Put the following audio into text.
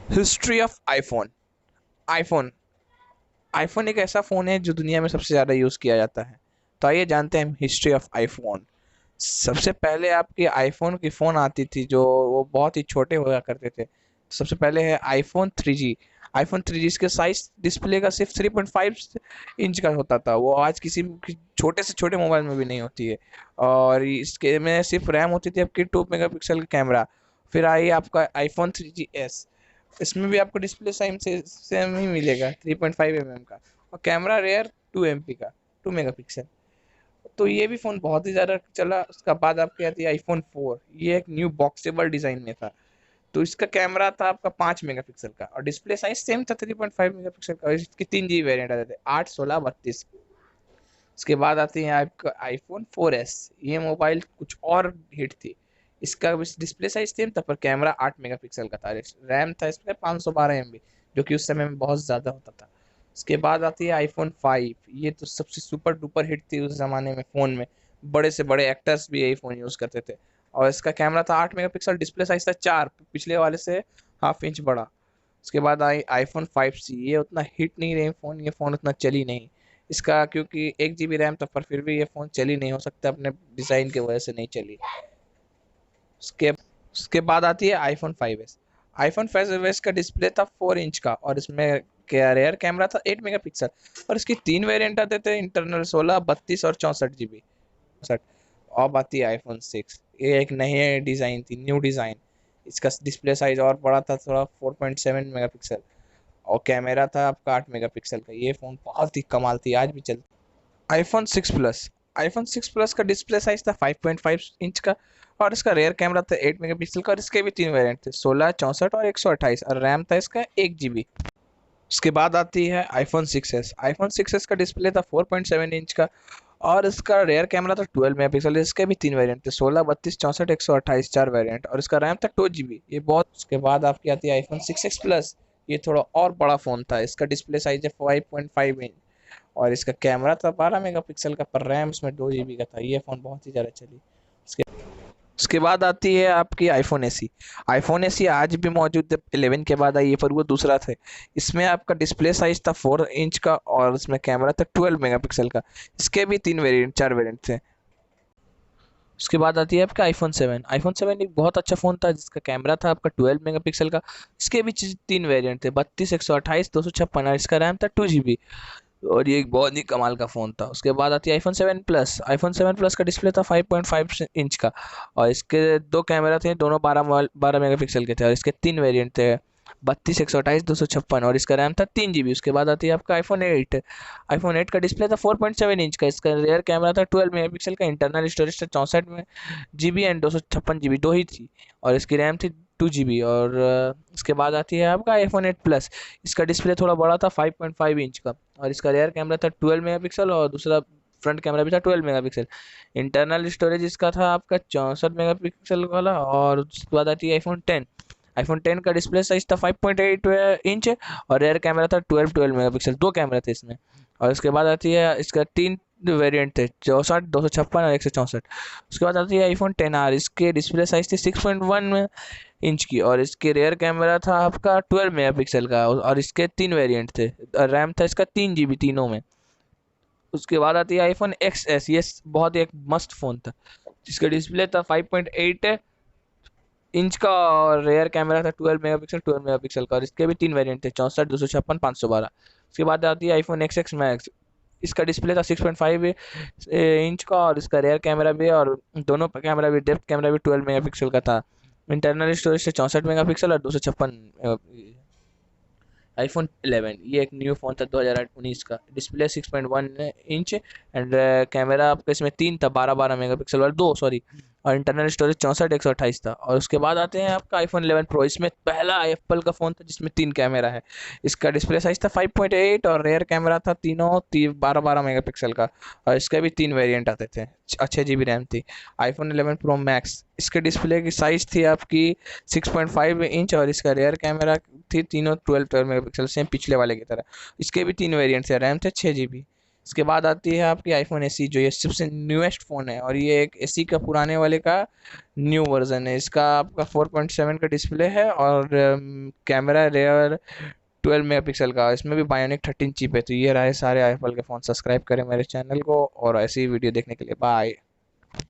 History of iPhone. IPhone iPhone एक ऐसा phone है जो दुनिया में सबसे ज़्यादा यूज़ किया जाता है। तो आइए जानते हैं हिस्ट्री ऑफ आईफोन। सबसे पहले आपकी आईफोन की फ़ोन आती थी जो वो बहुत ही छोटे हुआ करते थे। सबसे पहले है आईफोन 3G। आईफोन 3G इसके साइज डिस्प्ले का सिर्फ 3.5 इंच का होता था। वो आज किसी छोटे से छोटे मोबाइल में भी नहीं होती है। और इसके में सिर्फ रैम होती थी आपकी 2 मेगापिक्सल का कैमरा। फिर आई आपका आईफोन 3GS। इसमें भी आपको डिस्प्ले साइज से सेम ही मिलेगा 3.5 mm का। और कैमरा रेयर 2 MP का, 2 मेगापिक्सल। तो ये भी फ़ोन बहुत ही ज़्यादा चला। उसका बाद आपकी आती है iPhone 4। ये एक न्यू बॉक्सेबल डिज़ाइन में था। तो इसका कैमरा था आपका 5 मेगापिक्सल का और डिस्प्ले साइज सेम था 3.5 मेगापिक्सल का। और इसके 3 GB वेरियंट आते थे, 8, 16, 32। उसके बाद आती है आपका iPhone 4S। ये मोबाइल कुछ और हिट थी। इसका डिस्प्ले साइज सेम था पर कैमरा 8 मेगापिक्सल का था। रैम था इसमें 512 MB, जो कि उस समय में बहुत ज़्यादा होता था। उसके बाद आती है iPhone 5। ये तो सबसे सुपर डुपर हिट थी उस ज़माने में फ़ोन में। बड़े से बड़े एक्टर्स भी यही फ़ोन यूज़ करते थे। और इसका कैमरा था 8 मेगापिक्सल, डिस्प्ले साइज था 4, पिछले वाले से हाफ इंच बड़ा। उसके बाद आई iPhone 5C। ये उतना हिट नहीं रही फ़ोन, ये फ़ोन उतना चली नहीं। इसका क्योंकि 1 GB रैम था, पर फिर भी ये फ़ोन चली नहीं, हो सकता है अपने डिज़ाइन की वजह से नहीं चली। उसके उसके बाद आती है iPhone 5S। iPhone 5S का डिस्प्ले था 4 इंच का और इसमें रेयर कैमरा था 8 मेगापिक्सल। और इसकी 3 वेरिएंट आते थे, इंटरनल 16, 32 और 64 GB। अब आती है iPhone 6। ये एक नई डिज़ाइन थी, न्यू डिज़ाइन। इसका डिस्प्ले साइज और बड़ा था थोड़ा, 4.7 मेगापिक्सल। और कैमरा था आपका 8 मेगापिक्सल का। ये फ़ोन बहुत ही कमाल थी, आज भी चलती। iPhone 6 plus. iPhone 6 प्लस का डिस्प्ले साइज था 5.5 इंच का। और इसका रेयर कैमरा था 8 मेगापिक्सल का। और इसके भी 3 वेरिएंट थे, 16, 64 और 128। और रैम था इसका 1 GB। उसके बाद आती है iPhone 6s। iPhone 6s का डिस्प्ले था 4.7 इंच का। और इसका रेयर कैमरा था 12 मेगापिक्सल। इसके भी 3 वेरिएंट थे, 16, 32, 64, 128, 4 वेरिएंट। और इसका रैम था 2 GB। ये बहुत। उसके बाद आपकी आती है iPhone 6s प्लस। ये थोड़ा और बड़ा फ़ोन था। इसका डिस्प्ले साइज है 5.5 इंच। और इसका कैमरा था 12 मेगापिक्सल का, पर रैम उसमें 2 GB का था। ये फ़ोन बहुत ही ज़्यादा चली। उसके उसके बाद आती है आपकी iPhone SE। iPhone SE आज भी मौजूद है, 11 के बाद आई है, पर वो दूसरा थे। इसमें आपका डिस्प्ले साइज था 4 इंच का और इसमें कैमरा था 12 मेगापिक्सल का। इसके भी 4 वेरिएंट थे। उसके बाद आती है आपका iPhone 7। iPhone 7 एक बहुत अच्छा फ़ोन था जिसका कैमरा था आपका 12 मेगापिक्सल का। इसके भी 3 वेरिएंट थे, 32, 128, 256। और इसका रैम था 2 GB। और ये एक बहुत ही कमाल का फ़ोन था। उसके बाद आती है iPhone 7 प्लस। iPhone 7 प्लस का डिस्प्ले था 5.5 इंच का। और इसके दो कैमरा थे, दोनों 12 मेगापिक्सल के थे। और इसके 3 वेरिएंट थे, 32, 128, 256। और इसका रैम था 3 GB। उसके बाद आती है आपका iPhone 8। iPhone 8 का डिस्प्ले था 4.7 इंच का। इसका रेयर कैमरा था 12 मेगापिक्सल का। इंटरनल स्टोरेज था 64 GB एंड 256 GB, दो ही थी। और इसकी रैम थी 2 GB। और इसके बाद आती है आपका iPhone 8 प्लस। इसका डिस्प्ले थोड़ा बड़ा था, 5.5 इंच का। और इसका रेयर कैमरा था 12 मेगापिक्सल और दूसरा फ्रंट कैमरा भी था 12 मेगापिक्सल। इंटरनल स्टोरेज इसका था आपका 64 मेगापिक्सल वाला। और उसके बाद आती है iPhone 10। iPhone 10 का डिस्प्ले साइज था 5.8 इंच। और रेयर कैमरा था 12 मेगापिक्सल, दो कैमरा थे इसमें। और उसके बाद आती है इसका 3 वेरिएंट थे, 64, 256 और 164। उसके बाद आती है iPhone 10R। इसके डिस्प्ले साइज थी 6.1 इंच की। और इसके रेयर कैमरा था आपका 12 मेगापिक्सल का। और इसके 3 वेरिएंट थे। रैम था इसका 3 GB तीनों में। उसके बाद आती है iPhone XS। ये बहुत ही एक मस्त फ़ोन था जिसका डिस्प्ले था 5.8 इंच का। और रेयर कैमरा था 12 मेगापिक्सल का। और इसके भी 3 वेरिएंट थे, 64, 256, 512। उसके बाद आती है iPhone XX Max। इसका डिस्प्ले था 6.5 इंच का। और इसका रेयर कैमरा भी और दोनों कैमरा भी, डेप्थ कैमरा भी 12 मेगापिक्सल का था। इंटरनल स्टोरेज से 64 मेगापिक्सल और 256। iPhone 11 ये एक न्यू फ़ोन था 2019 का। डिस्प्ले 6.1 इंच एंड कैमरा आपका इसमें तीन था, 12 मेगापिक्सल वाला, दो सॉरी। और इंटरनल स्टोरेज 64, 128 था। और उसके बाद आते हैं आपका iPhone 11 Pro। इसमें पहला एप्पल का फ़ोन था जिसमें 3 कैमरा है। इसका डिस्प्ले साइज था 5.8 और रेयर कैमरा था तीनों 12 मेगापिक्सल का। और इसके भी 3 वेरिएंट आते थे, 6 GB रैम थी। iPhone 11 Pro Max। इसके डिस्प्ले की साइज थी आपकी 6.5 इंच। और इसका रेयर कैमरा थी तीनों 12 मेगापिक्सल, सेम पिछले वाले की तरह। इसके भी 3 वेरिएंट थे, रैम थे 6 GB। उसके बाद आती है आपकी आईफोन एसी, जो ये सबसे न्यूएस्ट फ़ोन है, और ये एक एसी का पुराने वाले का न्यू वर्जन है। इसका आपका 4.7 का डिस्प्ले है, और कैमरा रेयर 12 मेगापिक्सल का, इसमें भी बायोनिक 13 चिप है। तो ये रहे सारे एप्पल के फ़ोन। सब्सक्राइब करें मेरे चैनल को, और ऐसी ही वीडियो देखने के लिए बाय।